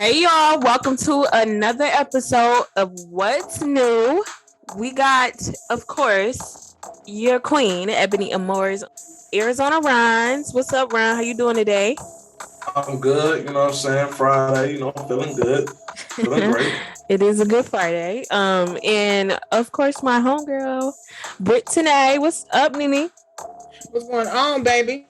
Hey y'all, welcome to another episode of What's New. We got, of course, your queen, Ebony Amorz, Arizona Rhymes. What's up, Ron? How you doing today? I'm good, you know what I'm saying? Friday, feeling good. Feeling great. It is a good Friday. And of course, my homegirl, Brittany. What's up, Nene? What's going on, baby?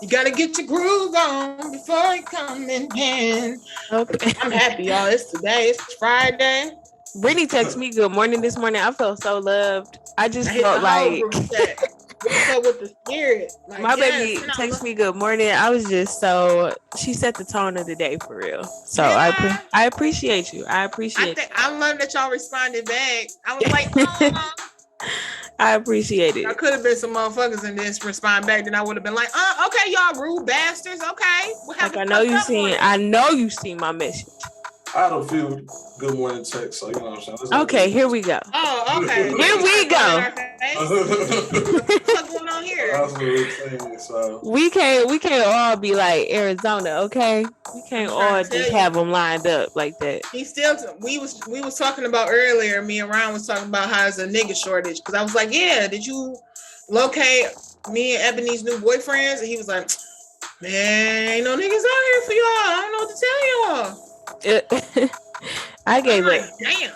You gotta get your groove on before you come in. Okay. I'm happy, y'all. It's Friday. Brittany texted me good morning this morning. I felt so loved. I just felt like what's up with the spirit? Like, my baby texted me good morning. I was just she set the tone of the day for real. So yeah. I appreciate you. I love that y'all responded back. I was like, oh. I appreciate it. I could have been some motherfuckers in this respond back, then I would have been like, okay, y'all rude bastards. Okay. I know you seen my message. I had a few good morning texts, so you know what I'm saying. Okay, here we go. Oh, okay. Here we go. What's going on here? That's what we're saying, so. We can't all be like Arizona, okay? We can't all just have them lined up like that. We was talking about earlier. Me and Ryan was talking about how there's a nigga shortage because I was like, yeah, did you locate me and Ebony's new boyfriends? And he was like, man, ain't no niggas out here for y'all. I don't know what to tell y'all. I gave up. Damn.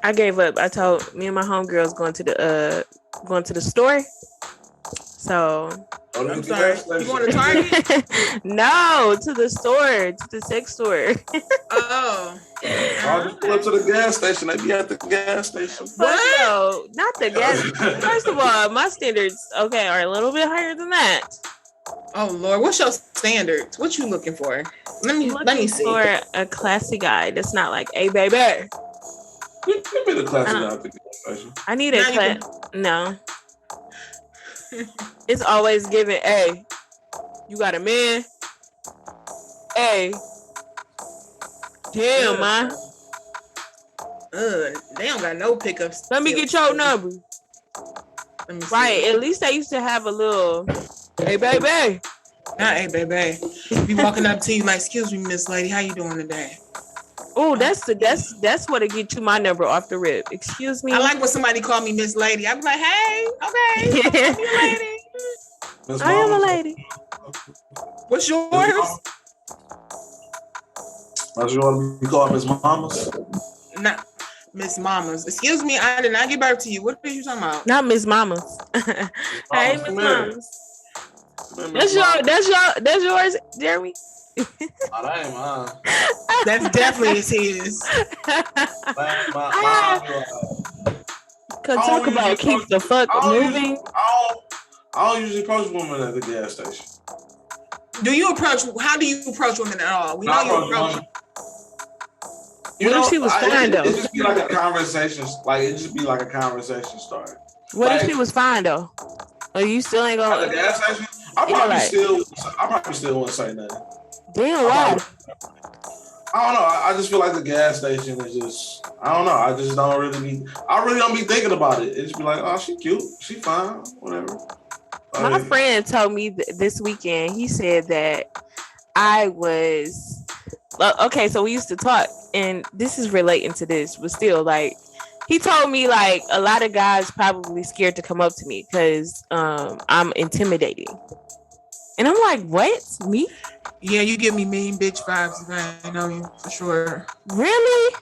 I gave up. I told me and my homegirls going to the store. So I'm sorry. You going to Target? No, to the store, to the sex store. Oh. I'll just pull up to the gas station. They be at the gas station. What? No, not the gas. First of all, my standards are a little bit higher than that. Oh Lord, what's your standards? What you looking for? Let me see. For a classy guy that's not like, hey baby. Give me the classy guy at the gas station. I need a class. No. It's always giving, hey, you got a man? Hey. Damn, man. They don't got no pickups. Let me get your number. Right, at least they used to have a little, hey baby. Not hey baby. Be walking up to you like, excuse me, Miss Lady, how you doing today? Oh, that's what'll get you my number off the rip. Excuse me. I like when somebody call me Miss Lady. I'm like, hey, okay, I'm a lady. I am a lady. What's yours? What's yours? You call Miss Mamas? Not Miss Mamas. Excuse me, I did not give birth to you. What are you talking about? Not Miss Mamas. Hey, Miss Mamas. That's yours, Jeremy. Oh, that ain't mine. That's definitely his. Could talk about keep the fuck moving. I don't usually approach women at the gas station. How do you approach women at all? We know you approach. What if she was fine though? It just be like a conversation. Like it just be like a conversation starter. What if she was fine though? Or you still ain't gonna at the gas station? I probably still wouldn't say nothing. Damn, why? I don't know. I just feel like the gas station is just. I don't know. I just don't really be thinking about it. It just be like, oh, she cute, she fine, whatever. My friend told me this weekend. He said that I was okay. So we used to talk, and this is relating to this, but still, like, he told me like a lot of guys probably scared to come up to me because I'm intimidating. And I'm like, what? Me? Yeah, you give me mean bitch vibes. I know you for sure. Really?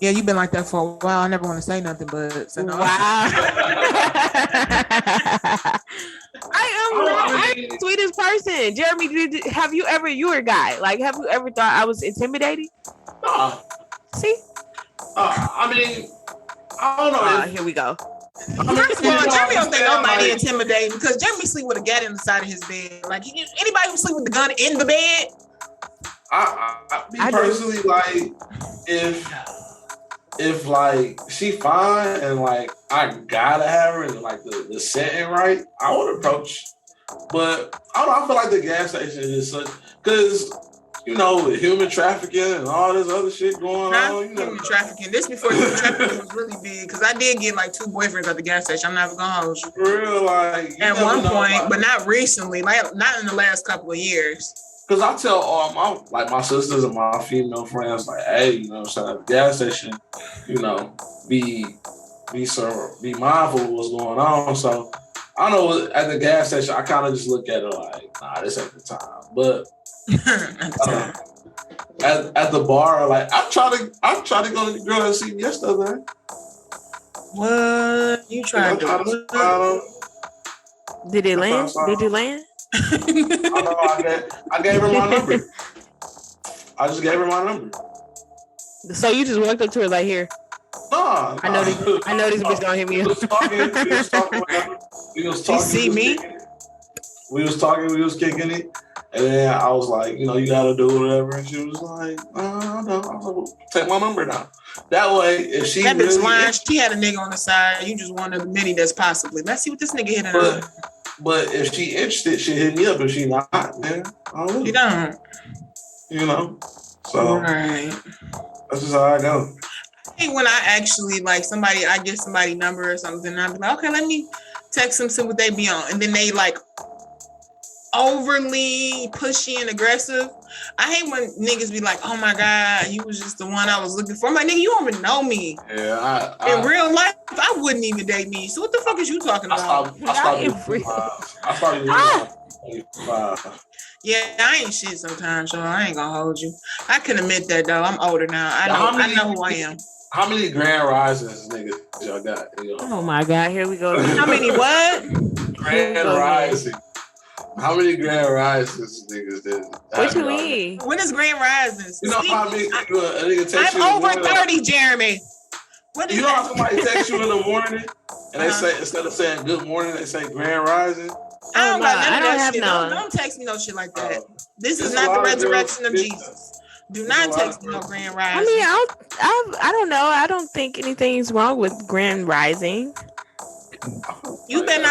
Yeah, you've been like that for a while. I never want to say nothing, but say no. Wow. I'm the sweetest person. Jeremy, you were a guy. Like, have you ever thought I was intimidating? Nah. See? I mean, I don't know. Here we go. First of all, Jeremy don't think nobody intimidating because Jeremy sleep with a gat in the side of his bed. Like, anybody who sleep with the gun in the bed? I personally, like, if like she fine and like I gotta have her and like the setting right, I would approach. But I don't know. I feel like the gas station is such because. Human trafficking and all this other shit going on. Human trafficking. This before human trafficking was really big because I did get like 2 boyfriends at the gas station. I'm not gonna hold you. For real, like at one point, but not recently. Like not in the last couple of years. Cause I tell all my sisters and my female friends, like, hey, you know what I'm saying, at the gas station, you know, be mindful of what's going on. So I know at the gas station, I kind of just look at it like, nah, this ain't the time. But at the bar, like I'm trying to go to the girl that see me yesterday. What you trying to do? Did it land? Did you land? I gave her my number. I just gave her my number. So you just walked up to her like, here. Nah, I know this bitch gonna hit me up. We was talking. You see me? We was talking. We was kicking it, and then I was like, you know, you gotta do whatever. And she was like, no, I'll take my number now. That way, if she that bitch lying, she had a nigga on the side. You just one of the many that's possibly. Let's see what this nigga hitting her. But if she interested, she hit me up. If she not, then I don't. You don't. You know, so right. That's just how I go. I think when I actually like somebody, I give somebody number or something, and I'm like, okay, let me text them, see what they be on, and then they like overly pushy and aggressive. I hate when niggas be like, oh my God, you was just the one I was looking for. I'm like, nigga, you don't even know me. Yeah, in real life, I wouldn't even date me. So what the fuck is you talking about? I started Yeah, I ain't shit sometimes, so I ain't gonna hold you. I can admit that though. I'm older now. I know who I am. How many grand rises niggas y'all got? Oh my God, here we go. How many what? Grand rising. How many grand rises niggas did? What you mean? When is grand rising? You know how many a nigga text you? I'm over 30, Jeremy. What is you know how somebody texts you in the morning and they say, instead of saying good morning, they say grand rising? I don't got none I of don't that have shit. none. Don't text me no shit like that. This is not the resurrection of Jesus. Do not text me no grand rising. I mean, I don't know. I don't think anything's wrong with grand rising. You better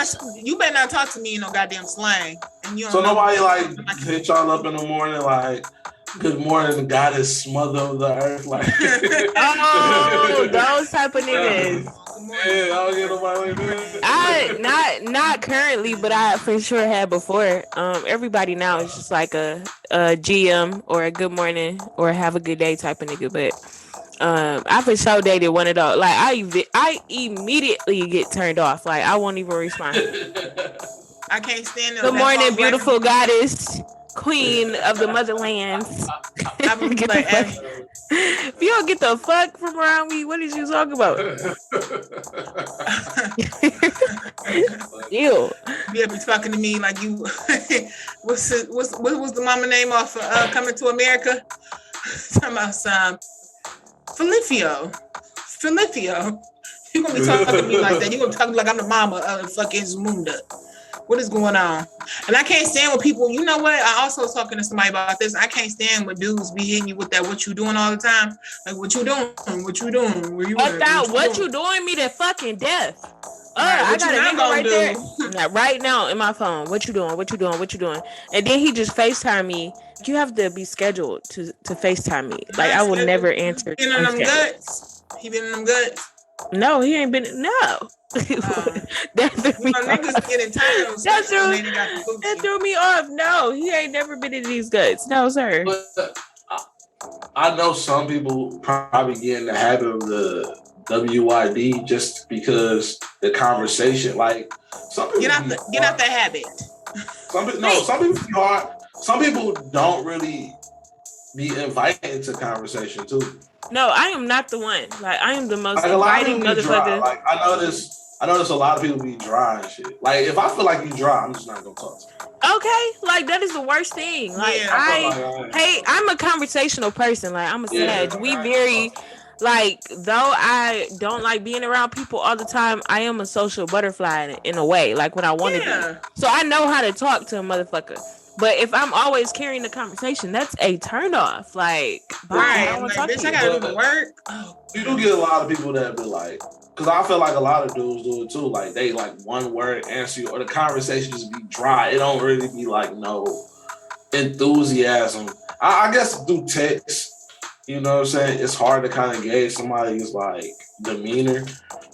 not talk to me in no goddamn slang. And you don't so know nobody like hit y'all up in the morning like, good morning, the goddess, mother of the earth, like. Oh, those type of niggas. Yeah, I don't get nobody like that. Not currently, but I for sure had before. Everybody now is just like a GM or a good morning or have a good day type of nigga. But I for sure dated one of those. Like I immediately get turned off. Like I won't even respond. I can't stand good morning, beautiful goddess, queen of the motherlands. If you don't get the fuck from around me, what is you talking about? Ew. You be talking to me like you. what was the mama name off Coming to America? Talking about some Filipio. You gonna be talking to me like that? You gonna talk like I'm the mama of fucking Zamunda? What is going on? And I can't stand when people, you know what? I also was talking to somebody about this. I can't stand when dudes be hitting you with that what you doing all the time. Like, what you doing? What you doing? Where you at? What you doing me to fucking death. Right, I got a nigga right there. there. Right now in my phone. What you doing? And then he just FaceTime me. You have to be scheduled to FaceTime me. Like, I will never answer. He been in them guts? He been in them guts? No, he ain't been. No. That threw me off. No, he ain't never been in these guts. No, sir. But, I know some people probably get in the habit of the WYD just because the conversation, like some people get out that habit. Some people be hard. Some people don't really be invited into conversation too. No, I am not the one. Like, I am the most like, inviting motherfucker. Like, I notice a lot of people be dry and shit. Like, if I feel like you dry, I'm just not gonna talk to you. Okay, like that is the worst thing. Like, I'm a conversational person. Like, I'm a Sag. We very, like, though I don't like being around people all the time, I am a social butterfly in a way. Like, when I want to be. So I know how to talk to a motherfucker. But if I'm always carrying the conversation, that's a turnoff. Like, right? I gotta do the work. You do get a lot of people that be like, because I feel like a lot of dudes do it too. Like, they like one word answer you, or the conversation just be dry. It don't really be like no enthusiasm. I guess through text, you know what I'm saying? It's hard to kind of gauge somebody's like demeanor,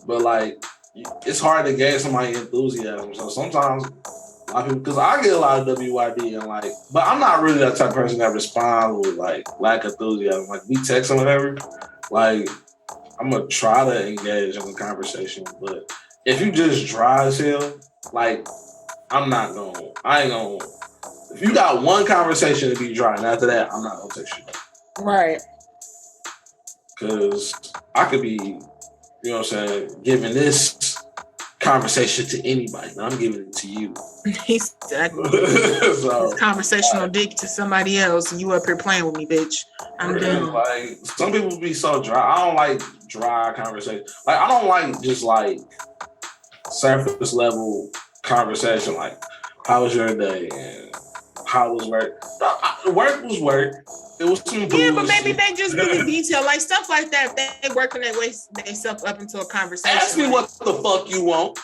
but like it's hard to gauge somebody's enthusiasm. So sometimes A lot of people, because I get a lot of WYD and like, but I'm not really that type of person that responds with like lack of enthusiasm. Like we text or whatever, like I'm gonna try to engage in the conversation. But if you just dry as hell, like I ain't gonna. If you got one conversation to be dry, and after that, I'm not gonna text you. Right. Because I could be, you know what I'm saying, giving this conversation to anybody, and I'm giving it to you. Exactly. So, it's conversational dick to somebody else, and you up here playing with me, bitch. I'm done. Like some people be so dry. I don't like dry conversation. Like I don't like just like surface level conversation. Like how was your day and how was work? Work was work. It was some bullshit. Yeah, but maybe they just really detail like stuff like that. They working their way themselves up into a conversation. Ask me what the fuck you want.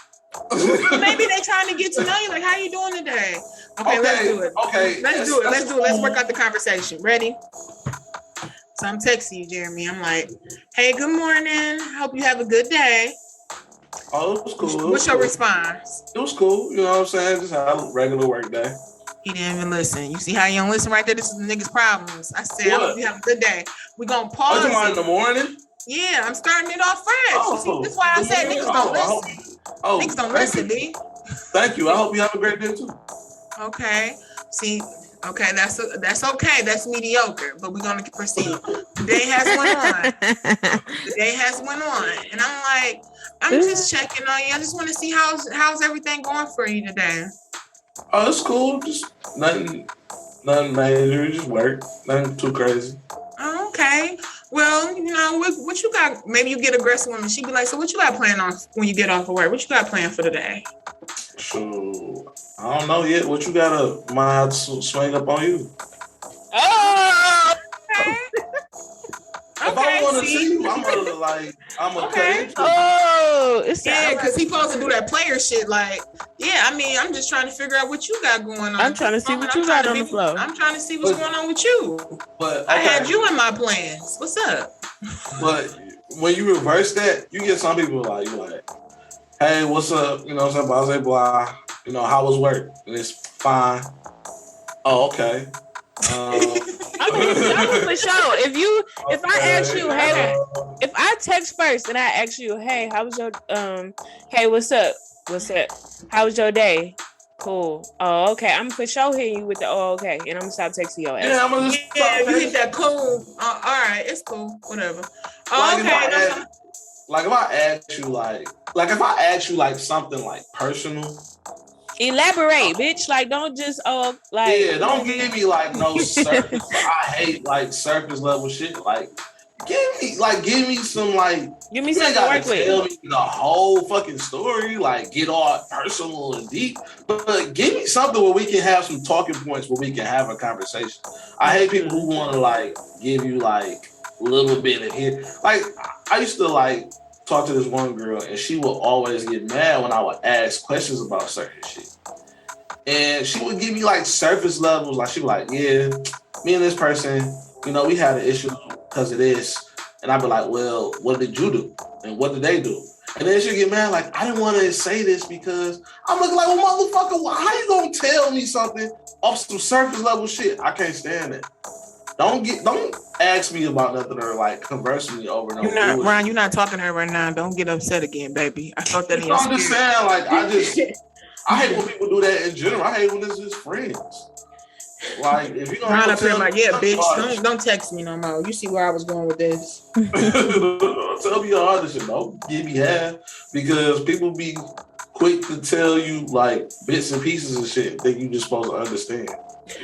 Maybe they trying to get to know you. Like, how you doing today? Okay, let's do it. Okay, let's do it. Let's work out the conversation. Ready? So I'm texting you, Jeremy. I'm like, hey, good morning. Hope you have a good day. Oh, it was cool. What's your response? It was cool. You know what I'm saying? Just have a regular work day. He didn't even listen. You see how you don't listen right there? This is the nigga's problems. I said, I hope you have a good day. We're going to pause. In the morning? Yeah, I'm starting it off fresh. See, that's why I said niggas don't listen. Niggas don't listen, B. Thank you. I hope you have a great day too. Okay. See, okay, that's okay. That's mediocre, but we're going to proceed. The day has went on. And I'm like, I'm just checking on you. I just want to see how's everything going for you today. Oh, it's cool. Just nothing major. Just work. Nothing too crazy. Oh, okay. Well, you know, what you got? Maybe you get aggressive woman. She be like, so what you got planned on when you get off of work? What you got planned for the day? So, I don't know yet. What you got might swing up on you. Oh, okay. If I want to see you, I'm gonna okay. Oh, it's because he supposed to do that player shit. Like, yeah, I mean, I'm just trying to figure out what you got going on. I'm trying to see what you got on the floor. I'm trying to see what's going on with you. But okay. I had you in my plans. What's up? But when you reverse that, you get some people like, hey, what's up? You know, some blah, blah, blah. You know, how was work? And it's fine. Oh, okay. I mean, for sure. If I ask you, hey, if I text first and I ask you, hey, how was your hey, what's up? How was your day? Cool. Oh, okay. I'm for sure hitting you with the okay, and I'm gonna stop texting your ass. Yeah, I'm gonna just you hit that cool. All right, it's cool. Whatever. Oh, okay. If I ask you like something like personal. Elaborate, bitch. Like, don't just don't give me like no surface. I hate like surface level shit. Like, give me some like. Give me something to work with. Tell me the whole fucking story. Like, get all personal and deep. But give me something where we can have some talking points where we can have a conversation. I hate people who want to like give you like a little bit of here. Like, I used to like talk to this one girl, and she would always get mad when I would ask questions about certain shit. And she would give me like surface levels. Like, she'd be like, yeah, me and this person, you know, we had an issue because of this. And I'd be like, well, what did you do? And what did they do? And then she'd get mad, like, I didn't want to say this because I'm looking like, well, motherfucker, how you gonna tell me something off some surface level shit? I can't stand it. Don't ask me about nothing or like converse with me over and over. Ron, you're not talking to her right now. Don't get upset again, baby. I thought that. I'm just saying, like, I hate when people do that in general. I hate when it's just friends. Like, if you don't Ron up here, like, yeah, bitch, don't text me no more. You see where I was going with this? Tell me all this shit. Don't give me half, because people be quick to tell you like bits and pieces of shit that you just supposed to understand.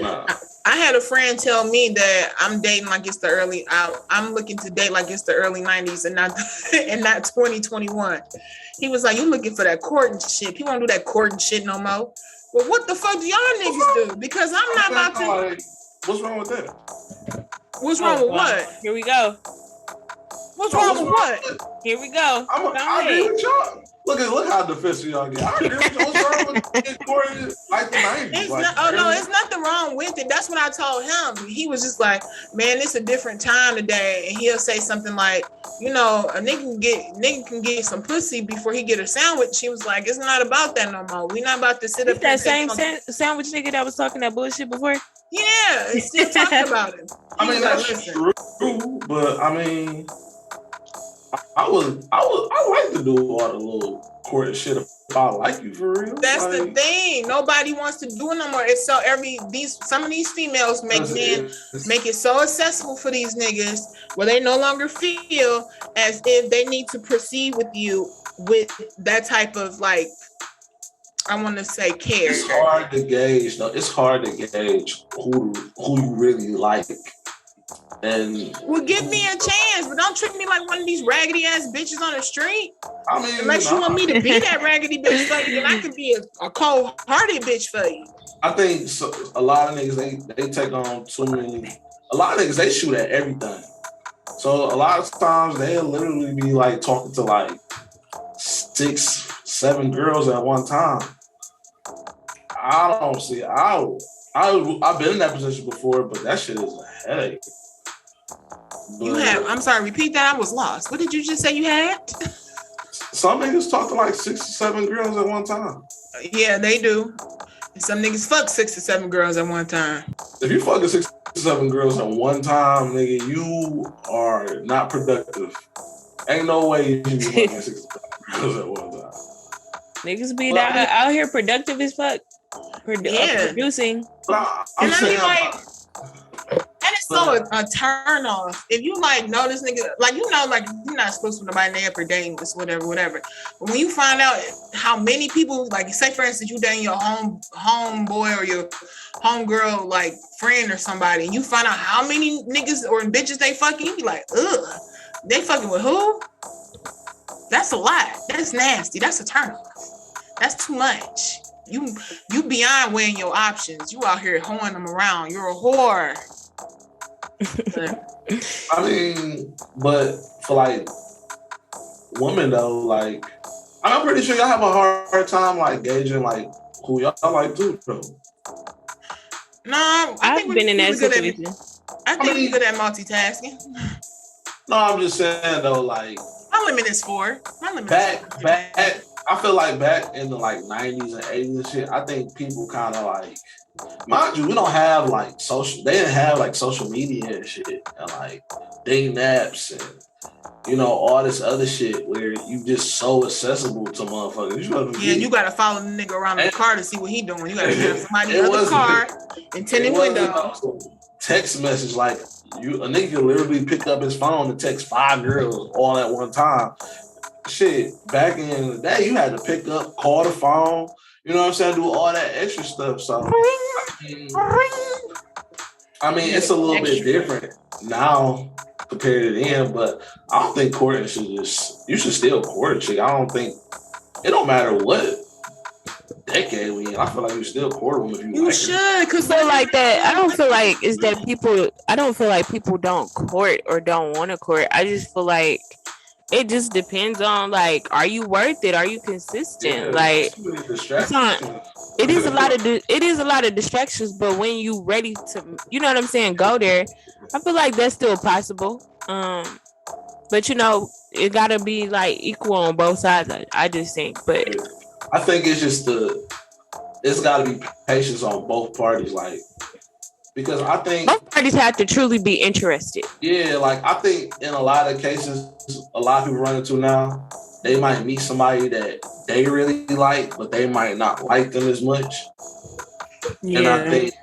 Nah. I had a friend tell me that I'm dating like it's the early. I'm looking to date like it's the early 90s and not 2021. He was like, "You looking for that courting shit? People don't do that courting shit no more." Well, what the fuck do y'all niggas do? Because I'm not about to. Like, what's wrong with that? What's wrong with what? Here we go. What's wrong with what? Here we go. I agree with y'all. Look how defensive y'all get. I agree with y'all. What's wrong with getting courted like the 90s? It's nothing wrong with it. That's what I told him. He was just like, man, it's a different time today. And he'll say something like, you know, a nigga can get some pussy before he get a sandwich. He was like, it's not about that no more. We not about to sit up that same sandwich nigga that was talking that bullshit before. Yeah, still talking about it. I mean, that's true, but I mean, I like to do all the little court shit if I like you for real. That's the thing. Nobody wants to do it no more. It's so some of these females make it so accessible for these niggas where they no longer feel as if they need to proceed with you with that type of like, I want to say care. It's hard to gauge though. It's hard to gauge who you really like. And well, give me a chance, but don't treat me like one of these raggedy ass bitches on the street. I mean, unless you want me to be that raggedy bitch for you, then I can be a cold-hearted bitch for you. I think a lot of niggas they take on too many. A lot of niggas they shoot at everything. So a lot of times they'll literally be like talking to like 6, 7 girls at one time. I don't see. I've been in that position before, but that shit is a headache. You have. I'm sorry. Repeat that. I was lost. What did you just say you had? Some niggas talk to like 6 or 7 girls at one time. Yeah, they do. And some niggas fuck 6 or 7 girls at one time. If you fucking 6 or 7 girls at one time, nigga, you are not productive. Ain't no way you be fucking 6 or 7 girls at one time. Niggas be out here productive as fuck. Producing. I'm saying, and it's so a turn off. If you like know this nigga, like you know, like you're not supposed to nobody there for dating this, whatever. But when you find out how many people, like say for instance, you dating your homeboy or your homegirl, like friend or somebody, and you find out how many niggas or bitches they fucking, you be like, ugh, they fucking with who? That's a lot. That's nasty. That's a turn off. That's too much. You beyond weighing your options. You out here hoeing them around. You're a whore. I mean, but for like women though, like I'm pretty sure y'all have a hard time like gauging like who y'all like too, though. No, I've been in that situation. I think we're good at multitasking. No, I'm just saying though, like my limit is 4. Back. I feel like back in the like 90s and 80s and shit, I think people kind of like, mind you, we don't have like they didn't have like social media and shit and like dating apps and you know all this other shit where you just so accessible to motherfuckers. You gotta follow the nigga around the car to see what he doing. You gotta have somebody in the car and tinted windows. Text message like a nigga literally pick up his phone and text 5 girls all at one time. Shit, back in the day, you had to pick up, call the phone, you know what I'm saying, do all that extra stuff. So, I mean, it's a little bit different now compared to then, but I don't think courting you should still court a chick. I don't think, it don't matter what decade we in. I feel like you still court them if you like should, because so like that. I don't feel like is that people. I don't feel like people don't court or don't want to court. I just feel like it just depends on like, are you worth it? Are you consistent? Yeah, like, it is a lot of distractions. But when you ready to, you know what I'm saying, go there. I feel like that's still possible. But you know, it gotta be like equal on both sides. I just think, but I think it's just it's gotta be patience on both parties, like. Because I think both parties have to truly be interested. Yeah, like I think in a lot of cases, a lot of people run into now, they might meet somebody that they really like, but they might not like them as much. Yeah. And I think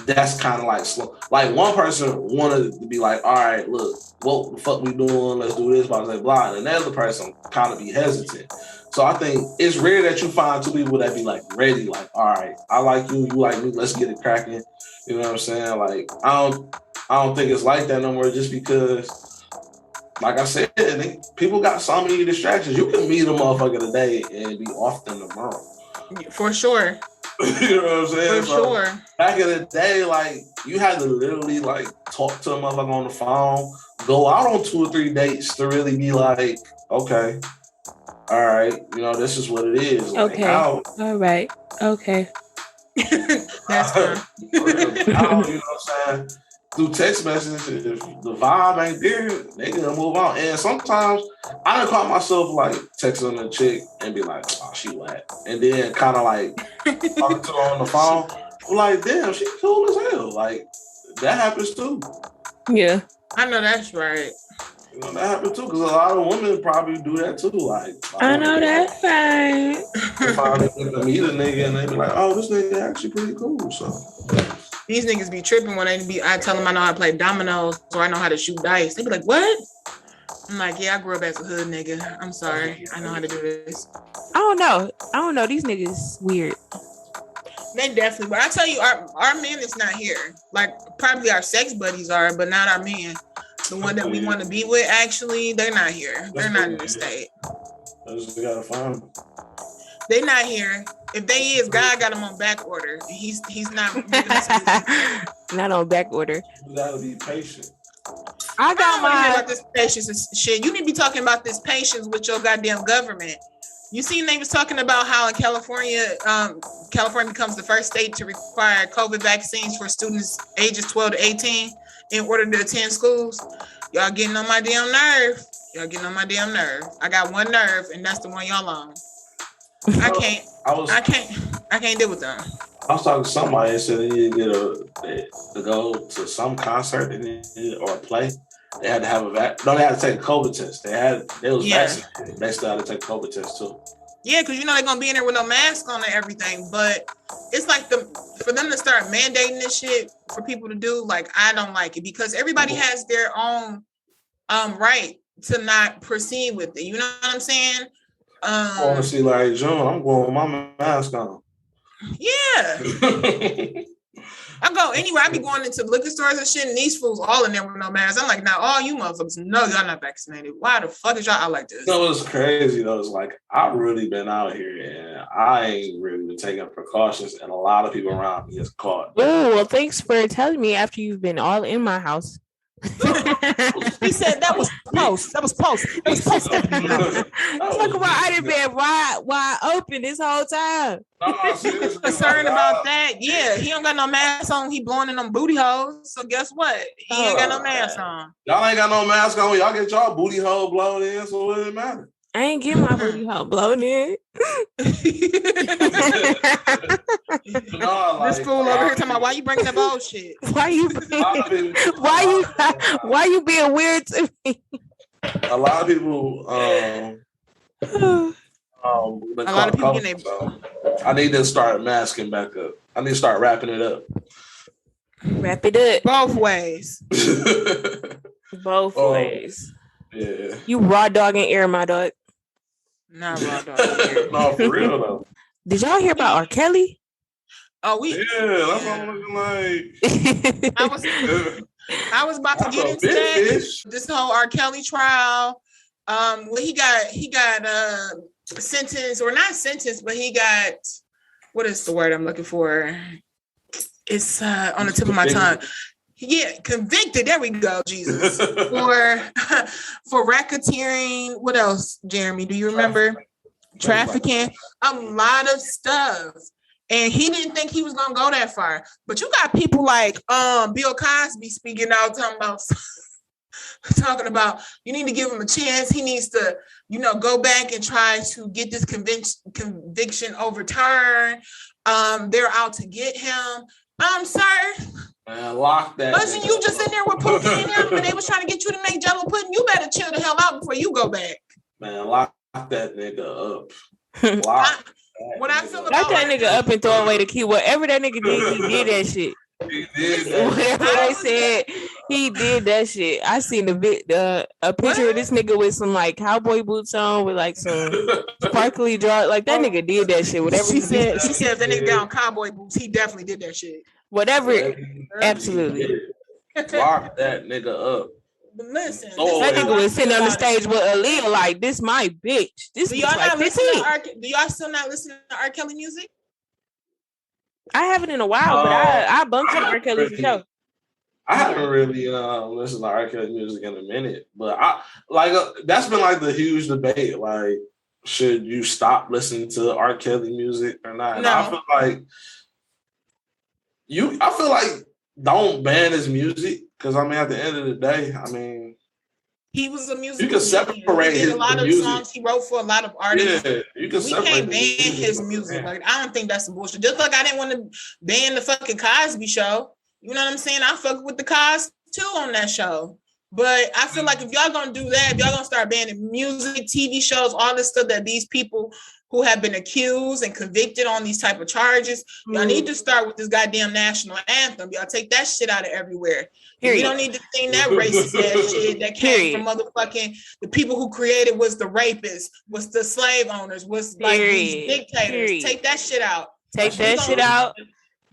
that's kind of like slow. Like one person wanted to be like, all right, look, what the fuck we doing? Let's do this, blah, blah, blah. And the other person kind of be hesitant. So I think it's rare that you find 2 people that be like ready, like, all right, I like you, you like me, let's get it cracking. You know what I'm saying? Like, I don't think it's like that no more just because, like I said, people got so many distractions. You can meet a motherfucker today and be off them tomorrow. For sure. You know what I'm saying? For sure. Back in the day, like you had to literally like talk to a motherfucker on the phone, go out on 2 or 3 dates to really be like, okay, all right, this is what it is. Like, okay, all right, okay. That's fine. You know what I'm saying? Through text messages, if the vibe ain't there, they gonna move on. And sometimes I done caught myself like texting a chick and be like, oh, she whack. And then kind of like talking to her on the phone. I'm like, damn, she cool as hell. Like, that happens too. Yeah. I know that's right. That happens too, because a lot of women probably do that too. Like, I know that's right. They finally meet a nigga and they be like, oh, this nigga actually pretty cool. So these niggas be tripping when I tell them I know how to play dominoes or I know how to shoot dice. They be like, what? I'm like, yeah, I grew up as a hood nigga. I'm sorry. I know how to do this. I don't know. These niggas weird. They definitely, but I tell you, our men is not here. Like, probably our sex buddies are, but not our men. The one that we want to be with, actually, they're not here. They're not in the state. I just gotta find them. They're not here. If they is, God got them on back order. He's not not on back order. You gotta be patient. I got my about this patience and shit. You need to be talking about this patience with your goddamn government. You seen they was talking about how in California, California becomes the first state to require COVID vaccines for students ages 12 to 18 in order to attend schools. Y'all getting on my damn nerve. I got one nerve, and that's the one y'all on. I can't deal with them. I was talking to somebody and said they needed to go to some concert or a play. They had to have they had to take a COVID test. They was vaccinated. They still had to take a COVID test too. Yeah, because they're gonna be in there with no mask on and everything. But it's like for them to start mandating this shit for people to do, like, I don't like it, because everybody has their own right to not proceed with it. You know what I'm saying? I want to see like June. I'm going with my mask on. Yeah. I go anywhere. I be going into liquor stores and shit, and these fools all in there with no mask. I'm like, now all you motherfuckers know y'all not vaccinated. Why the fuck is y'all out like this? No, it's crazy though. It's like, I've really been out here and I ain't really been taking precautions, and a lot of people around me is caught. Oh, well, thanks for telling me after you've been all in my house. He said that was post. Talk about I done been wide open this whole time. He's concerned about that. Yeah, he don't got no mask on. He blowing in them booty holes. So guess what? He ain't got no mask on. Y'all ain't got no mask on. Y'all get y'all booty hole blown in. So what does it matter? I ain't get my booty hole blown in. This fool over here talking about why you bringing up old shit. Why you being weird to me? A lot of people a lot of people getting I need to start masking back up. I need to start wrapping it up. Wrap it up. Both ways. Both ways. Yeah. You raw dog in air, my dog. Not raw dog in air. No, for real though. Did y'all hear about R. Kelly? Oh, yeah, that's what I'm looking like. I was about to get into that. This whole R. Kelly trial. Well, he got sentenced, or not sentenced, but he got, what is the word I'm looking for? It's on the tip of my tongue. Yeah, convicted. There we go, Jesus. for racketeering. What else, Jeremy? Do you remember? Trafficking. A lot of stuff. And he didn't think he was gonna go that far. But you got people like Bill Cosby speaking out, talking about you need to give him a chance. He needs to, go back and try to get this conviction overturned. They're out to get him. Sir. Man, lock that. Wasn't you just in there with Pookie and him, and they was trying to get you to make Jello pudding? You better chill the hell out before you go back. Man, lock that nigga up. What I feel about lock that nigga up and throw away the key. Whatever that nigga did, he did that shit. He did that. Whatever they said, he did that shit. I seen a picture of this nigga with some like cowboy boots on with like some sparkly draw. Like that nigga did that shit. Whatever she said if that nigga got on cowboy boots, he definitely did that shit. Whatever, absolutely. Lock that nigga up. But listen, that nigga was sitting on the stage with Aaliyah like, this my bitch. This do y'all like not listen to do y'all still not listen to R. Kelly music? I haven't in a while, but I bumped some R. Kelly for sure. I haven't really listened to R. Kelly music in a minute, but that's been like the huge debate. Like, should you stop listening to R. Kelly music or not? And I feel like don't ban his music because I mean, at the end of the day, I mean, he was a musician. You can separate a lot of music. Songs he wrote for a lot of artists. Yeah, you can. We can't ban his music. Like, I don't think that's some bullshit. Just like I didn't want to ban the fucking Cosby Show. You know what I'm saying? I fuck with the Cos too on that show. But I feel like if y'all gonna do that, if y'all gonna start banning music, TV shows, all this stuff that these people who have been accused and convicted on these type of charges, y'all need to start with this goddamn national anthem. Y'all take that shit out of everywhere. We don't need to sing that racist ass shit that came from motherfucking the people who created was the rapists, was the slave owners, was like these dictators. Take that shit out. Take that shit out.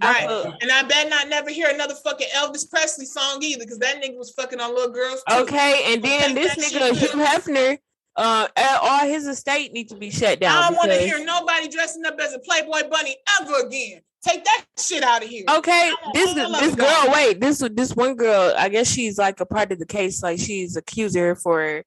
Right. And I bet not never hear another fucking Elvis Presley song either, because that nigga was fucking on little girls too. Okay, and then this nigga Hugh Hefner, all his estate need to be shut down. I don't want to hear nobody dressing up as a Playboy bunny ever again. Take that shit out of here. Okay, this girl, wait, this one girl, I guess she's like a part of the case, like she's accuser for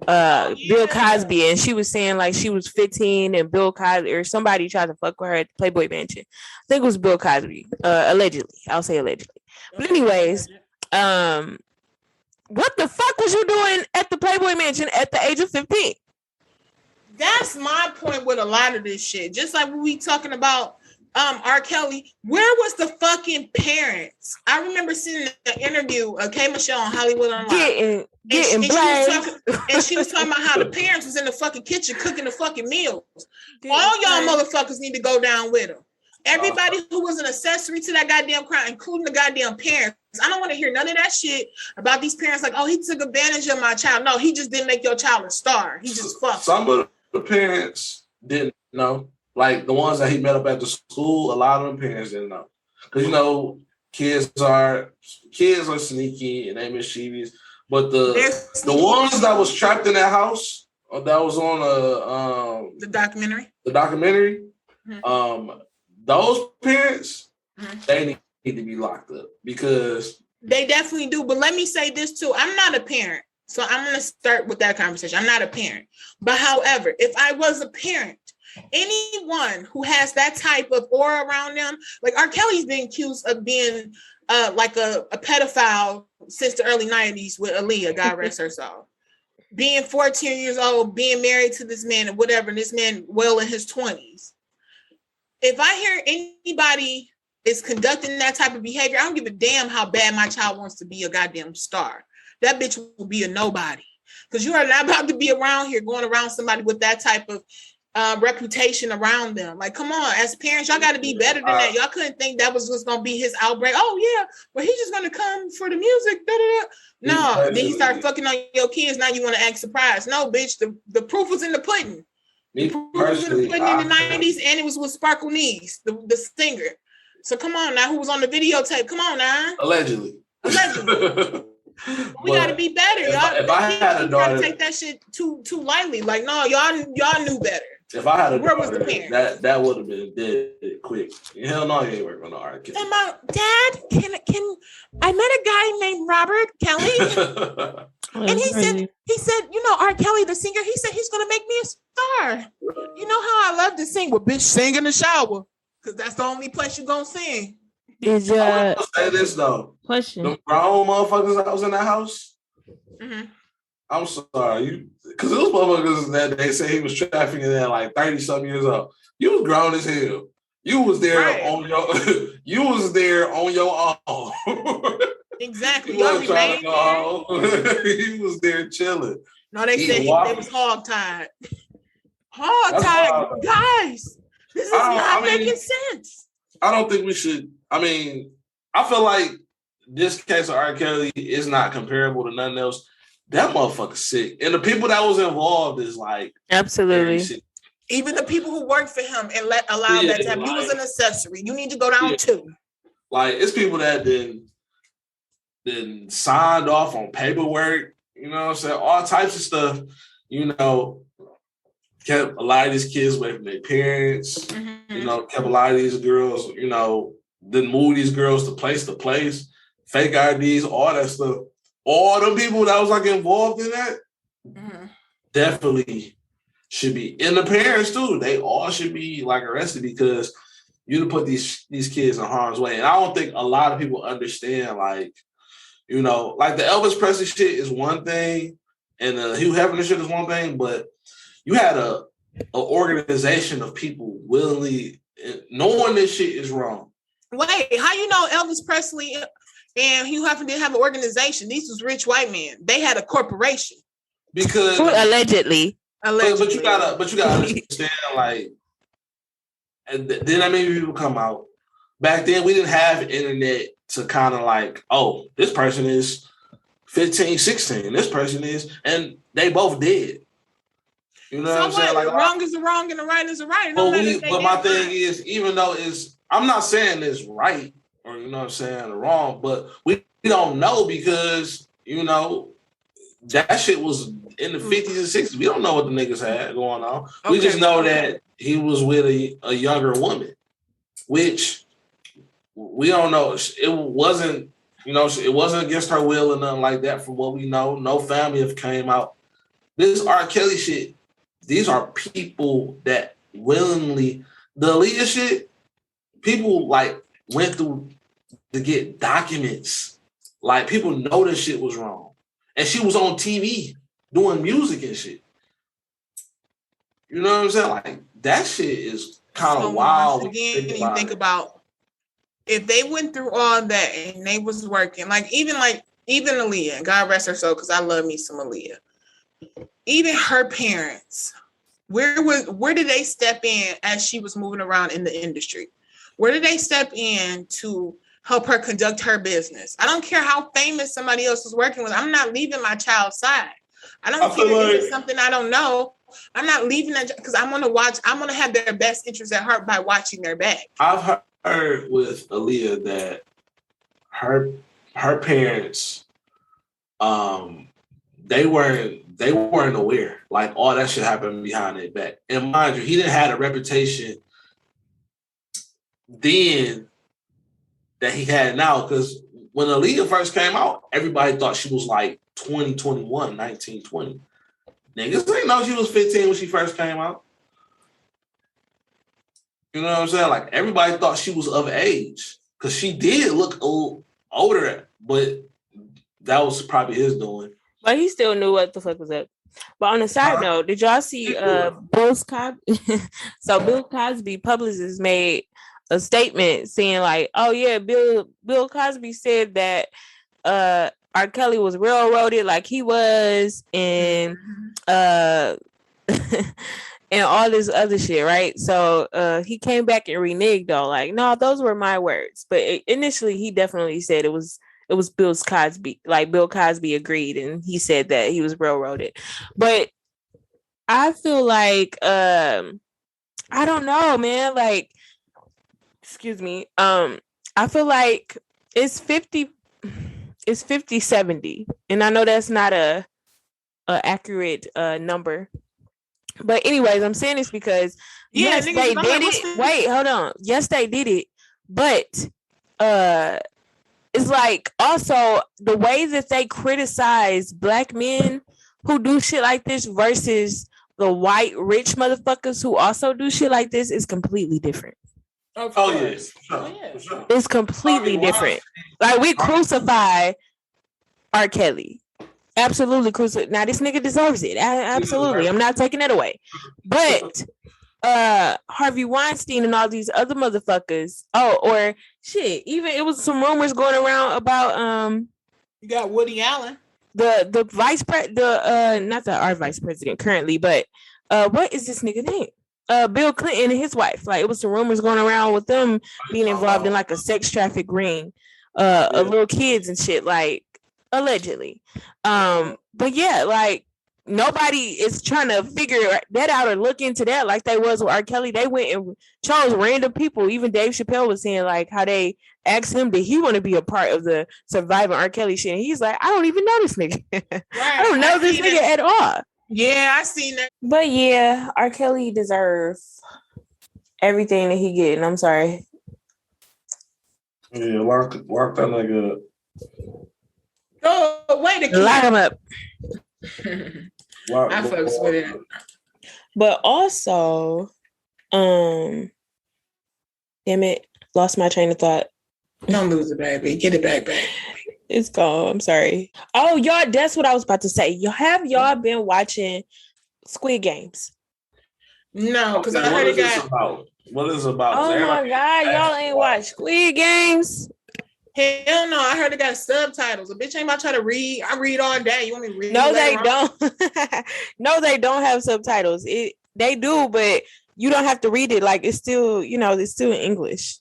Bill Cosby, and she was saying like she was 15 and Bill Cosby or somebody tried to fuck with her at the Playboy Mansion. I think it was Bill Cosby, allegedly. I'll say allegedly. But anyways, what the fuck was you doing at the Playboy Mansion at the age of 15? That's my point with a lot of this shit. Just like we talking about R. Kelly, where was the fucking parents? I remember seeing an interview of K. Michelle on Hollywood Unlocked. Getting blamed. And she was talking about how the parents was in the fucking kitchen cooking the fucking meals. All y'all motherfuckers need to go down with them. Everybody who was an accessory to that goddamn crime, including the goddamn parents. I don't want to hear none of that shit about these parents like, oh, he took advantage of my child. No, he just didn't make your child a star. He just fucked. Some of the parents didn't know. Like the ones that he met up at the school, a lot of them parents didn't know. Because, you know, kids are sneaky and they mischievous. But the ones that was trapped in that house, that was on the documentary. Mm-hmm. Those parents, they need to be locked up because they definitely do. But let me say this too: I'm not a parent, so I'm going to start with that conversation. I'm not a parent, but however, if I was a parent, anyone who has that type of aura around them, like R. Kelly's been accused of being like a pedophile since the early 90s with Aaliyah, God rest her soul. Being 14 years old, being married to this man and whatever, and this man well in his 20s. If I hear anybody is conducting that type of behavior, I don't give a damn how bad my child wants to be a goddamn star. That bitch will be a nobody. Because you are not about to be around here going around somebody with that type of reputation around them. Like, come on, as parents, y'all got to be better than that. Y'all couldn't think that was what's gonna be his outbreak. Oh yeah, well he's just gonna come for the music. No, then he started fucking on your kids. Now you want to act surprised? No, bitch. The proof was in the pudding. The proof was in the pudding in the 90s, and it was with Sparkle Knees, the singer. So come on now, who was on the videotape? Come on now. Allegedly. We got to be better, y'all. If I had a daughter, take that shit too lightly. Like, no, y'all knew better. If I had a Where daughter, was the parent? that would have been dead quick. Hell no, you ain't working on the R. Kelly. And my dad, can I met a guy named Robert Kelly, and he said, you know, R. Kelly, the singer, he said he's gonna make me a star. You know how I love to sing? Well, bitch, sing in the shower, because that's the only place you gonna sing. I want to say this though. Question. The grown motherfuckers that was in that house. Mm-hmm. I'm sorry, because those motherfuckers that they say he was trafficking at like 30-something years old. You was grown as hell. You was there on your. You was there on your own. Exactly. You wasn't trying to go home. He was there chilling. No, they said they was hog-tied. Hog-tied, guys. This is not making sense. I don't think we should. I mean, I feel like this case of R. Kelly is not comparable to nothing else. That motherfucker's sick. And the people that was involved is like... Absolutely. Even the people who worked for him and allowed that time. He was an accessory. You need to go down too. Like, it's people that then signed off on paperwork, you know what I'm saying? All types of stuff, you know, kept a lot of these kids away from their parents. Mm-hmm. Kept a lot of these girls, didn't move these girls to place, fake IDs, all that stuff. All the people that was like involved in that definitely should be, and the parents too. They all should be like arrested because you put these kids in harm's way. And I don't think a lot of people understand, like the Elvis Presley shit is one thing, and the Hugh Hefner shit is one thing, but you had a organization of people willingly knowing this shit is wrong. Wait, how you know Elvis Presley and Hugh Hefner didn't have an organization? These was rich white men. They had a corporation. Because allegedly. But you gotta understand, like, and then I made people come out. Back then, we didn't have internet to kind of like, oh, this person is 15, 16. This person is, and they both did. You know what I'm saying? Like, the wrong is the wrong and the right is the right. But my thing is, even though I'm not saying it's right or wrong, but we don't know because that shit was in the 50s and 60s. We don't know what the niggas had going on. Okay. We just know that he was with a younger woman, which we don't know. It wasn't, it wasn't against her will or nothing like that. From what we know, no family have came out. This R. Kelly shit. These are people that willingly, the Aaliyah shit, people like went through to get documents. Like people know this shit was wrong. And she was on TV doing music and shit. You know what I'm saying? Like that shit is kind of wild. Again, you think about if they went through all that and they was working, even Aaliyah, and God rest her soul, because I love me some Aaliyah. Even her parents, where did they step in as she was moving around in the industry? Where did they step in to help her conduct her business? I don't care how famous somebody else is working with. I'm not leaving my child's side. I don't care if it's something I don't know. I'm not leaving that because I'm going to watch. I'm going to have their best interest at heart by watching their back. I've heard with Aaliyah that her parents, they weren't aware. Like all that shit happened behind their back. And mind you, he didn't have a reputation then that he had now. Because when Aaliyah first came out, everybody thought she was like 20, 21, 19, 20. Niggas didn't know she was 15 when she first came out. You know what I'm saying? Like everybody thought she was of age because she did look older, but that was probably his doing. But he still knew what the fuck was up. But on a side note, did y'all see Bill Cosby? So Bill Cosby publicist made a statement saying like, "Oh yeah, Bill Cosby said that R. Kelly was railroaded like he was, and and all this other shit, right?" So he came back and reneged though, like, "No, those were my words." But initially, he definitely said it was Bill Cosby. Like Bill Cosby agreed, and he said that he was railroaded. But I feel like I don't know, man. Like, excuse me. I feel like it's 50-70, and I know that's not a accurate number. But anyways, I'm saying this because yes, they did it. Wait, hold on. Yes, they did it, but it's like also the way that they criticize black men who do shit like this versus the white rich motherfuckers who also do shit like this is completely different. Oh yes, for sure. It's completely different. Like we crucify R. Kelly. Absolutely crucify. Now this nigga deserves it. Absolutely. I'm not taking that away. But Harvey Weinstein and all these other motherfuckers. Oh, or shit. Even it was some rumors going around about you got Woody Allen. The vice president, not our vice president currently, but what is this nigga name? Bill Clinton and his wife. Like it was some rumors going around with them being involved in like a sex traffic ring of little kids and shit, like allegedly. But yeah, like nobody is trying to figure that out or look into that like they was with R. Kelly. They went and chose random people. Even Dave Chappelle was saying like how they asked him did he want to be a part of the surviving R. Kelly shit. And he's like, I don't even know this nigga. Right. I don't know this nigga at all. Yeah, I seen that. But yeah, R. Kelly deserves everything that he get, and I'm sorry. Yeah, lock that nigga up. Oh, wait a Lock him up. I fucks with it. But also, damn it, lost my train of thought. Don't lose it, baby. Get it back, baby. It's gone. I'm sorry. Oh, y'all, that's what I was about to say. Y'all been watching Squid Games? No, because I heard it got. What is it about? Oh my God, y'all ain't watched Squid Games? Hell no, I heard it got subtitles. A bitch ain't about to try to read. I read all day. You want me to read? No, they don't. No, they don't have subtitles. They do, but you don't have to read it. Like it's still, it's still in English.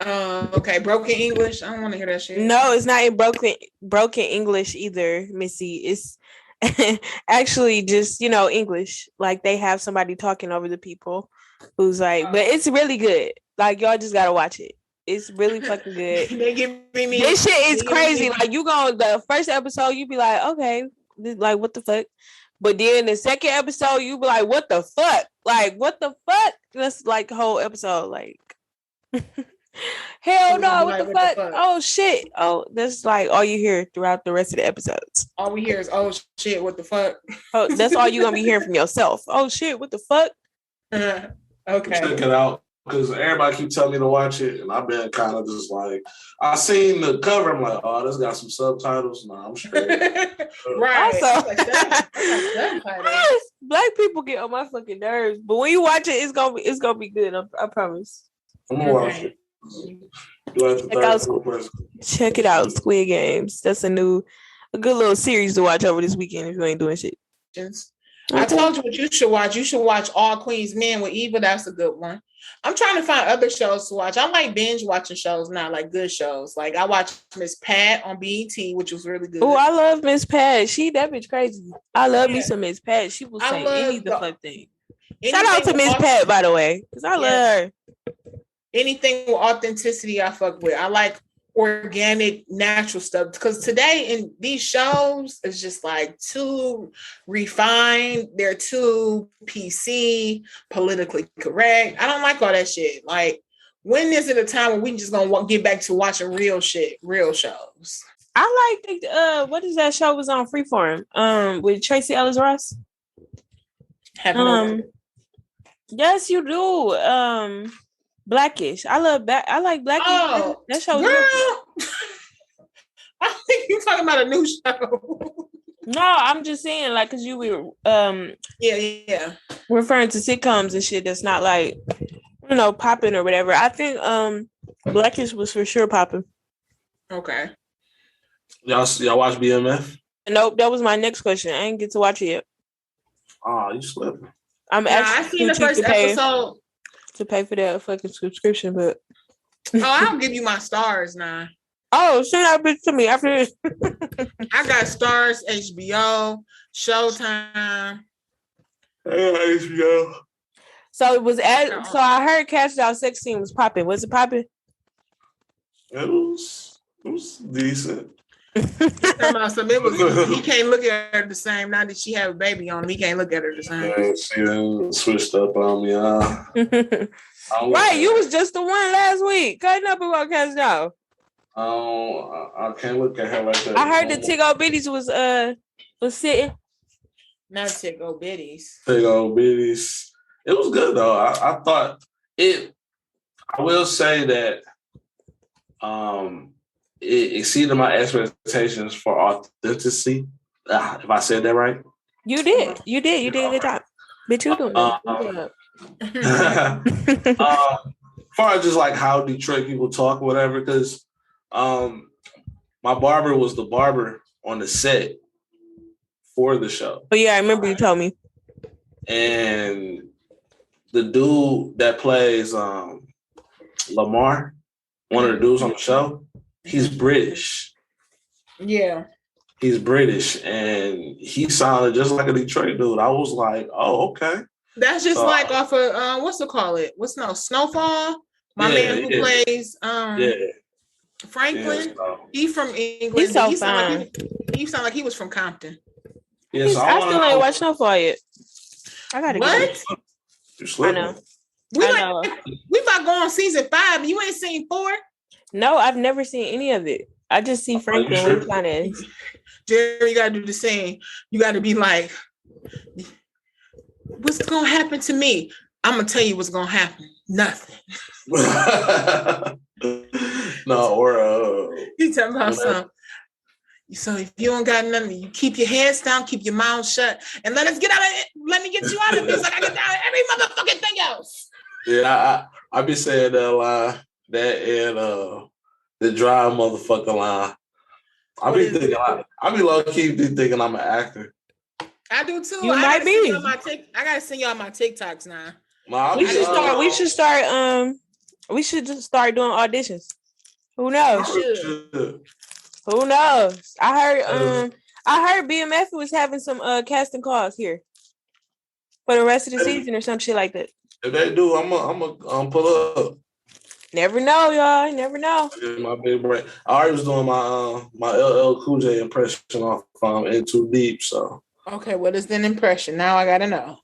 Okay, broken English. I don't want to hear that shit. No, it's not in broken English either, Missy. It's actually just English. Like they have somebody talking over the people who's like, but it's really good. Like y'all just gotta watch it. It's really fucking good. They give me this shit is crazy. Like you go the first episode, you be like, okay, like what the fuck? But then the second episode, you be like, what the fuck? Like what the fuck? That's like the whole episode. Like hell no, what the fuck? Oh shit. Oh, that's like all you hear throughout the rest of the episodes. All we hear is oh shit, what the fuck? Oh, that's all you're gonna be hearing from yourself. Oh shit, what the fuck? Okay. Check it out. Because everybody keep telling me to watch it, and I've been kind of just like, I seen the cover, I'm like, oh, this got some subtitles. Nah, I'm straight. Right. Also, black people get on my fucking nerves, but when you watch it, it's gonna be good. I promise. I'm gonna watch it. Check it out, Squid Games. That's a good little series to watch over this weekend if you ain't doing shit. I told you what you should watch. You should watch All Queen's Men with Eva. That's a good one. I'm trying to find other shows to watch. I like binge watching shows now, like good shows. Like I watched Miss Pat on BET, which was really good. Oh, I love Miss Pat. That bitch crazy. I love me some Miss Pat. She will say any the fuck thing. Shout out to Miss Pat, by the way, because I love her. Anything with authenticity, I fuck with. I like organic, natural stuff. Because today in these shows, it's just like too refined. They're too PC, politically correct. I don't like all that shit. Like, when is it a time when we just gonna get back to watching real shit, real shows? I like what is that show was on Freeform? With Tracy Ellis Ross. Yes, you do. Blackish. I like Blackish. Oh, that show. Girl. I think you're talking about a new show. No, I'm just saying, like, cause you were referring to sitcoms and shit that's not like popping or whatever. I think Blackish was for sure popping. Okay. Y'all watch BMF? Nope, that was my next question. I didn't get to watch it yet. Oh, you slipping. I seen the first episode. To pay for that fucking subscription, but I'll give you my stars now. Oh, send that bitch to me after this. I got Stars, HBO, Showtime. HBO. So it was so I heard Cash Out 16 was popping. Was it popping? It was decent. He can't look at her the same. Now that she have a baby on him, he can't look at her the same. Yeah, she switched up on me. Right, you was just the one last week cutting up about Cash Out. I can't look at her like that. I heard the Tiggo Bitties was sitting. Not Tiggo Bitties. Tiggo Bitties. It was good though. I thought it. I will say that. It exceeded my expectations for authenticity. If I said that right, you did. You did a good job. Bitch, you doing it. Far as just like how Detroit people talk, or whatever, because my barber was the barber on the set for the show. Oh yeah, I remember you told me. And the dude that plays Lamar, one of the dudes on the show, he's British. Yeah. He's British, and he sounded just like a Detroit dude. I was like, oh, okay. That's just like off of, what's it called? Snowfall? My man who plays Franklin. He's from England. He's so fine. He sounded like he was from Compton. Yeah, so I still ain't watched Snowfall yet. I gotta What? get it. You're slipping. I know. We about to go on season 5 and you ain't seen 4? No, I've never seen any of it. I just see Franklin when he kind of. Jerry, you gotta do the same. You gotta be like, what's gonna happen to me? I'm gonna tell you what's gonna happen. Nothing. No, or You talking about something. So if you don't got nothing, you keep your heads down, keep your mouth shut, and let us get out of it. Let me get you out of this. Like I get down every motherfucking thing else. Yeah, I be saying that line, that and the dry motherfucker line. I be low key thinking I'm an actor. I do too. You might be. I gotta send y'all my TikToks now. We should start. We should just start doing auditions. Who knows? Who knows? I heard BMF was having some casting calls here for the rest of the season or some shit like that. If they do, I'm pull up. Never know, y'all. Never know. My big break. I already was doing my LL Cool J impression off In Too Deep. So okay, what is an impression? Now I gotta know.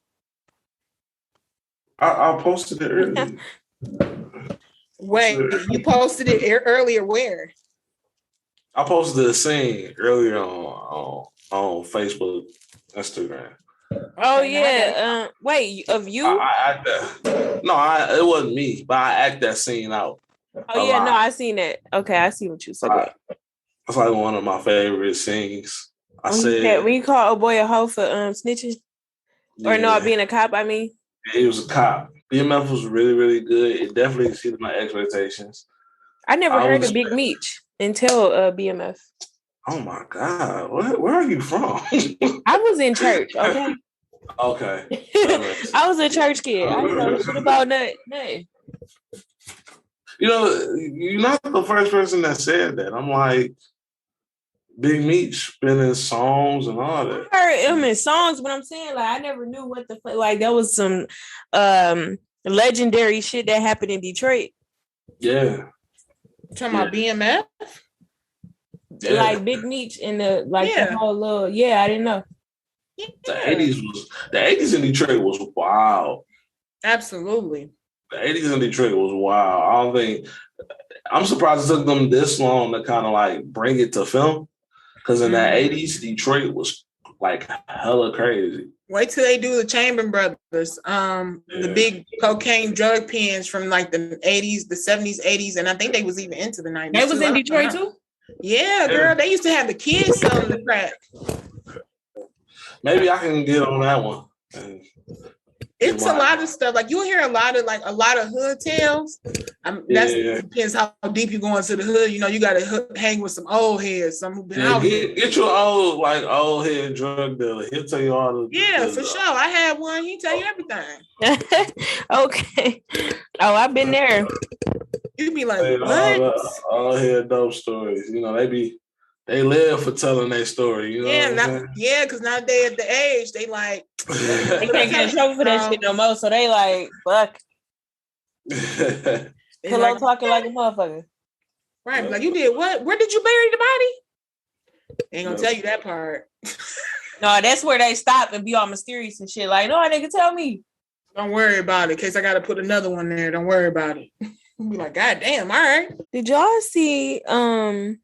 I posted it earlier. Wait, you posted it earlier where? I posted a scene earlier on Facebook, Instagram. Oh yeah. Wait, of you? I act that. No, it wasn't me, but I act that scene out. Oh yeah, no, I seen it. Okay, I see what you said. That's like one of my favorite scenes. When you call a boy a hoe for snitching, or no, being a cop. I mean, he was a cop. BMF was really, really good. It definitely exceeded my expectations. I never heard of Big Meech until BMF. Oh my God. Where are you from? I was in church, okay? Okay. I was a church kid. I didn't know shit about nothing. You know, you're not the first person that said that. I'm like, Big Meech been in songs and all that. I heard him in songs, but I'm saying, like, I never knew what the fuck. Like, there was some legendary shit that happened in Detroit. Yeah. Talking about BMF? Yeah. Like Big Meech and the whole little I didn't know. Yeah. The 80s in Detroit was wild. Absolutely. The 80s in Detroit was wild. I'm surprised it took them this long to kind of like bring it to film. Because in the 80s, Detroit was like hella crazy. Wait till they do the Chamberlain Brothers, the big cocaine drug pens from like the 80s, the 70s, 80s, and I think they was even into the 90s. They was in Detroit too? Yeah, girl. They used to have the kids selling the crack. Maybe I can get on that one. It's a lot of stuff. Like you'll hear a lot of hood tales. Depends how deep you go into the hood. You know, you got to hang with some old heads. Some who've been out here. Get your old head drug dealer. He'll tell you all the. Yeah, for sure. I had one. He tell you everything. Okay. Oh, I've been there. You be like, what? All head dope stories. You know, they live for telling their story. You know. Because now they at the age they like they can't get in trouble for that shit no more. So they like fuck. Pillow talking like a motherfucker. Right, like you did what? Where did you bury the body? Ain't gonna tell you that part. No, that's where they stop and be all mysterious and shit. Like, no, nigga, tell me. Don't worry about it. In case I gotta put another one there. Don't worry about it. Be like, God damn, all right. Did y'all see the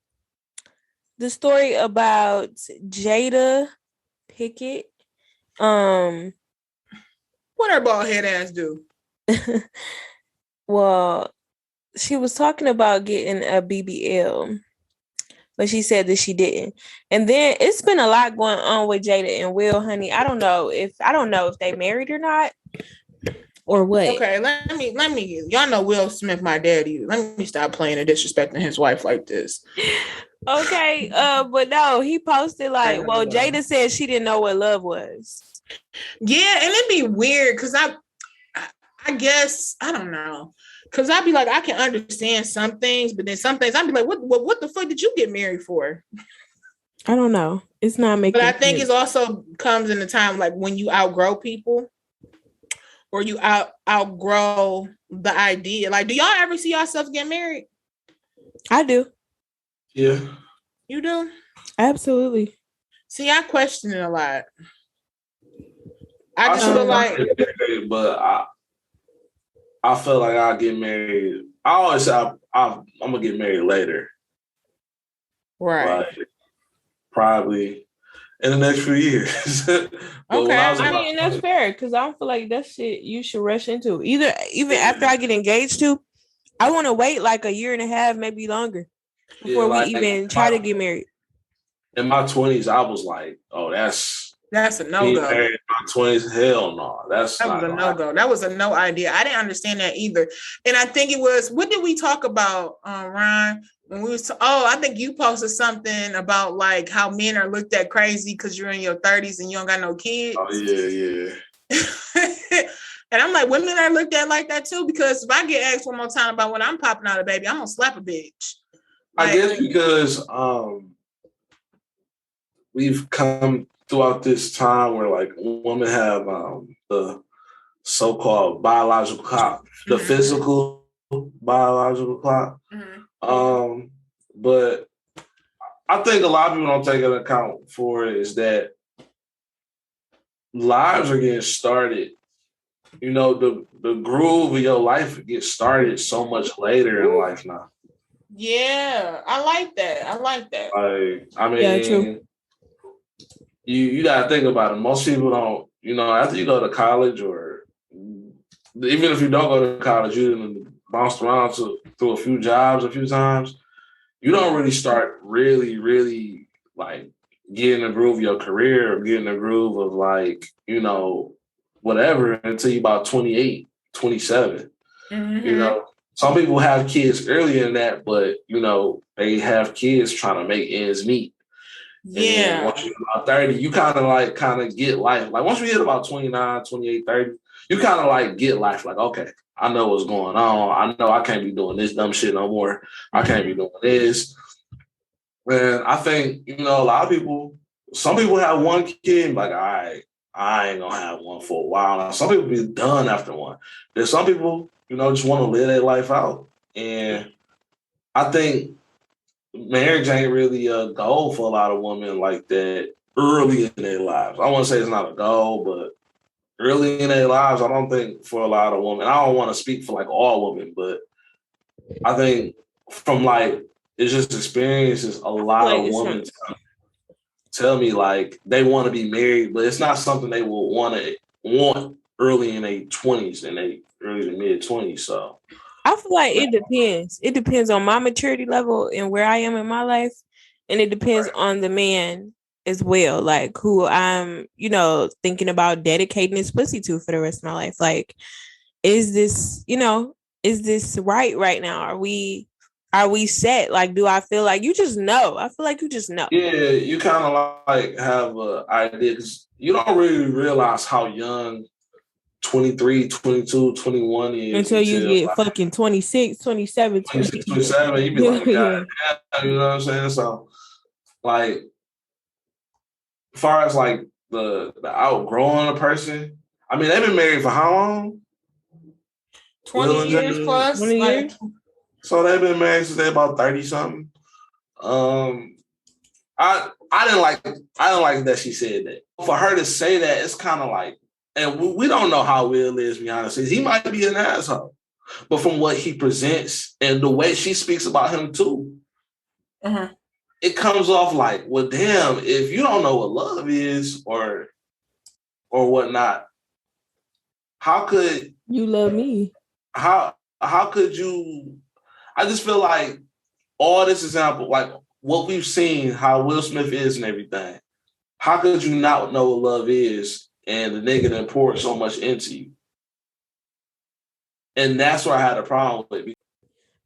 story about Jaydda Pickett? What her bald head ass do? Well, she was talking about getting a BBL, but she said that she didn't. And then it's been a lot going on with Jaydda and Will, honey. I don't know if they married or not. Or what? Okay, let me. Y'all know Will Smith, my daddy. Let me stop playing and disrespecting his wife like this. Okay, but no, he posted like, well, Jaydda said she didn't know what love was. Yeah, and it'd be weird because I guess I don't know. Cause I'd be like, I can understand some things, but then some things I'd be like, what the fuck did you get married for? I don't know. It's not making. But I think it also comes in the time like when you outgrow people. Or you outgrow the idea. Like, do y'all ever see yourself get married? I do. Yeah. You do? Absolutely. See, I question it a lot. I just feel like, married, but I feel like I'll get married. I always say I'm gonna get married later, right? like probably in the next few years. But Okay, I mean that's fair because I don't feel like that shit you should rush into. Even after I get engaged to, I want to wait like a year and a half, maybe longer, before we even try to get married. In my 20s, I was like, "Oh, that's a no-go." Married in my 20s, hell no. That was a no-go. That was a no idea. I didn't understand that either. And I think it was, what did we talk about, Ryan? When we was I think you posted something about like how men are looked at crazy because you're in your 30s and you don't got no kids. Oh yeah. And I'm like, women are looked at like that too, because if I get asked one more time about when I'm popping out a baby, I'm gonna slap a bitch. I guess because we've come throughout this time where like women have the so-called biological clock, the physical biological clock. But I think a lot of people don't take an account for it is that lives are getting started. You know, the groove of your life gets started so much later in life now. Yeah, I like that. Like, I mean, true. You gotta think about it. Most people don't, after you go to college or even if you don't go to college, you bounced around through a few jobs a few times, you don't really start really, really like getting the groove of your career or getting the groove of like, whatever until you're about 28, 27. Some people have kids earlier than that, but they have kids trying to make ends meet. Yeah. And once you get about 30, you kind of get life. Like once you hit about 29, 28, 30, you kind of like get life. Like, okay, I know what's going on. I know I can't be doing this dumb shit no more. I can't be doing this. And I think, a lot of people, some people have one kid, like, all right, I ain't gonna have one for a while. Now, some people be done after one. There's some people, just want to live their life out. And I think marriage ain't really a goal for a lot of women like that early in their lives. I want to say it's not a goal, but early in their lives, I don't think for a lot of women, I don't want to speak for like all women, but I think from like, it's just experiences, a lot of women tell me like they want to be married, but it's not something they will want early in their 20s and they early to mid 20s. So I feel like it depends. It depends on my maturity level and where I am in my life. And it depends on the man as well. Like who I'm, thinking about dedicating his pussy to for the rest of my life. Like, is this right now? Are we set? Like, do I feel like you just know? I feel like you just know. Yeah, you kind of like have an idea because you don't really realize how young 23, 22, 21 is. Until you get like, fucking 26, 27, 27, you be like, God, you know what I'm saying? So, like, as far as like the outgrowing a person, I mean, they've been married for how long? 20 years plus. 20 years. So they've been married since they're about 30 something. I didn't like that she said that. For her to say that, it's kind of like, and we don't know how Will is, to be honest. He might be an asshole. But from what he presents and the way she speaks about him too, it comes off like, well, damn, if you don't know what love is or whatnot, how could you love me? How could you? I just feel like all this example, like what we've seen, how Will Smith is and everything, how could you not know what love is? And the nigga that poured so much into you. And that's where I had a problem with it.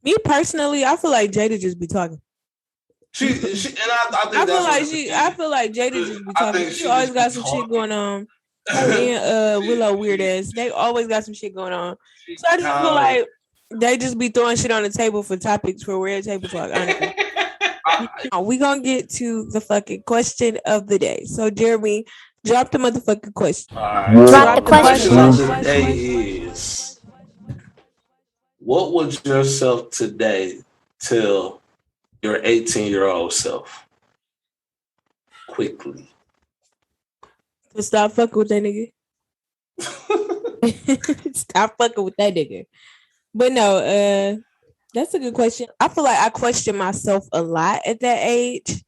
Me personally, I feel like Jaydda just be talking. I feel like Jaydda just be talking. She always got some shit going on. Her and Willow weird ass. They always got some shit going on. So I just feel like they just be throwing shit on the table for topics for Red Table Talk, honestly. We gonna get to the fucking question of the day. So Jeremy, drop the motherfucking question. Right. Drop the question of the day is, what would yourself today tell your 18-year-old self? Quickly. To stop fucking with that nigga. Stop fucking with that nigga. But no, that's a good question. I feel like I question myself a lot at that age.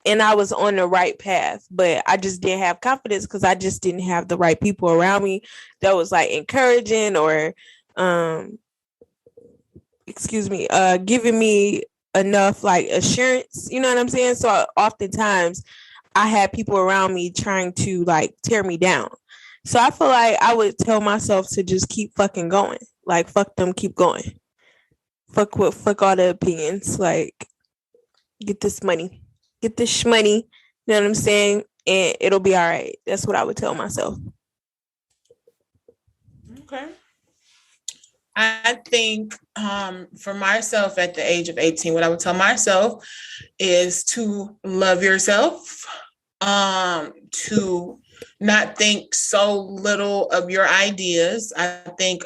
And I was on the right path, but I just didn't have confidence because I just didn't have the right people around me that was like encouraging or giving me enough like assurance, you know what I'm saying? So oftentimes I had people around me trying to like tear me down. So I feel like I would tell myself to just keep fucking going. Like fuck them, keep going. Fuck all the opinions. Like get this money. Get this shmoney. You know what I'm saying? And it'll be all right. That's what I would tell myself. Okay. I think for myself at the age of 18, what I would tell myself is to love yourself, to not think so little of your ideas. I think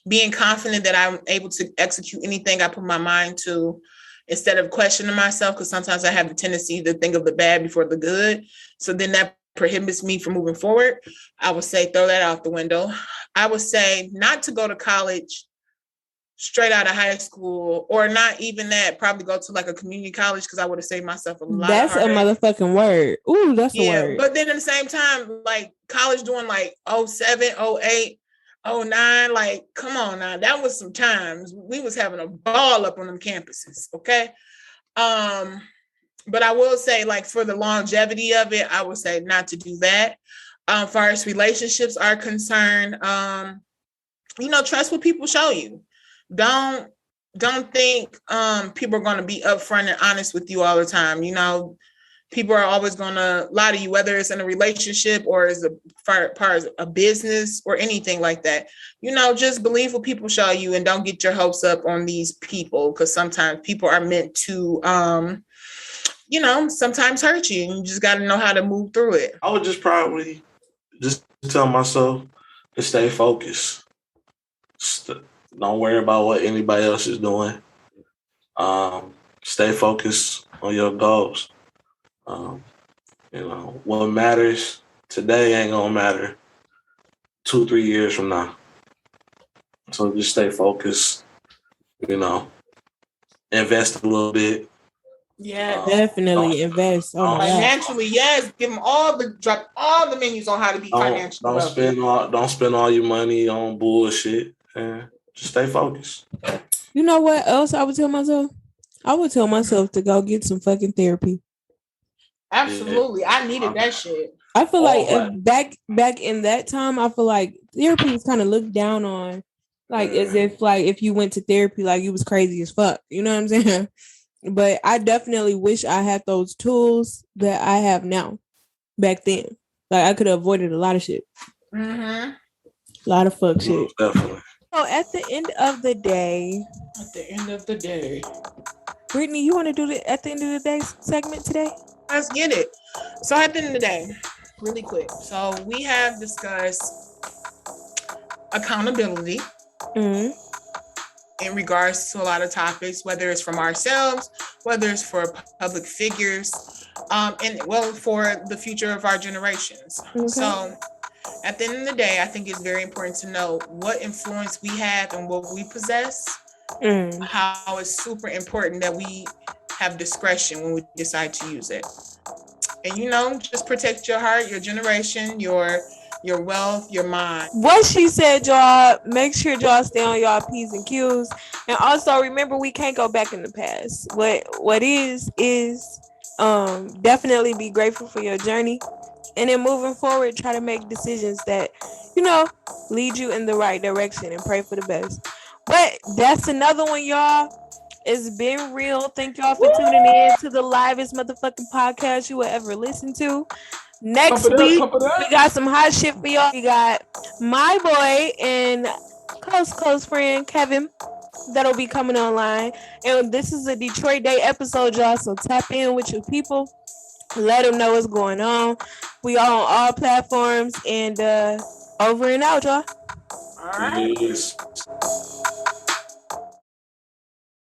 being confident that I'm able to execute anything I put my mind to instead of questioning myself, because sometimes I have the tendency to think of the bad before the good. So then that prohibits me from moving forward. I would say throw that out the window. I would say not to go to college straight out of high school, or not even that, probably go to like a community college, because I would have saved myself a lot. That's a motherfucking word. Ooh, that's a word. But then at the same time, like college doing like 07, 08, 09, like come on now. That was some times we was having a ball up on them campuses, okay? But I will say, like, for the longevity of it, I would say not to do that. Far as relationships are concerned, trust what people show you. Don't think people are going to be upfront and honest with you all the time. You know, people are always going to lie to you, whether it's in a relationship or as a part of a business or anything like that. You know, just believe what people show you and don't get your hopes up on these people, because sometimes people are meant to sometimes hurt you, and you just got to know how to move through it. I would just probably just tell myself to stay focused. Don't worry about what anybody else is doing. Stay focused on your goals. What matters today ain't gonna matter 2-3 years from now. So just stay focused. Invest a little bit. Yeah, definitely invest. Financially, yes. Give them drop all the menus on how to be financially. Don't spend all your money on bullshit, and just stay focused. You know what else I would tell myself? I would tell myself to go get some fucking therapy. Absolutely, yeah. I needed that shit. I feel like back in that time, I feel like therapy was kind of looked down on, like as if like if you went to therapy, like you was crazy as fuck. You know what I'm saying? But I definitely wish I had those tools that I have now. Back then, like I could have avoided a lot of shit. Mm-hmm. A lot of fuck shit. Definitely. So at the end of the day, Brittany, you want to do the at the end of the day segment today? Let's get it. So at the end of the day, really quick. So we have discussed accountability. Mm-hmm. In regards to a lot of topics, whether it's from ourselves, whether it's for public figures, for the future of our generations. Okay. So at the end of the day, I think it's very important to know what influence we have and what we possess, how it's super important that we have discretion when we decide to use it. And, just protect your heart, your generation, your wealth, your mind. What she said, y'all, make sure y'all stay on y'all P's and Q's. And also remember, we can't go back in the past. What is definitely be grateful for your journey. And then moving forward, try to make decisions that, lead you in the right direction, and pray for the best. But that's another one, y'all. It's been real. Thank y'all for tuning in to the livest motherfucking podcast you will ever listen to. Next week, we got some hot shit for y'all. We got my boy and close friend, Kevin, that'll be coming online. And this is a Detroit Day episode, y'all, so tap in with your people. Let them know what's going on. We are on all platforms, and over and out, y'all. All right. Yes.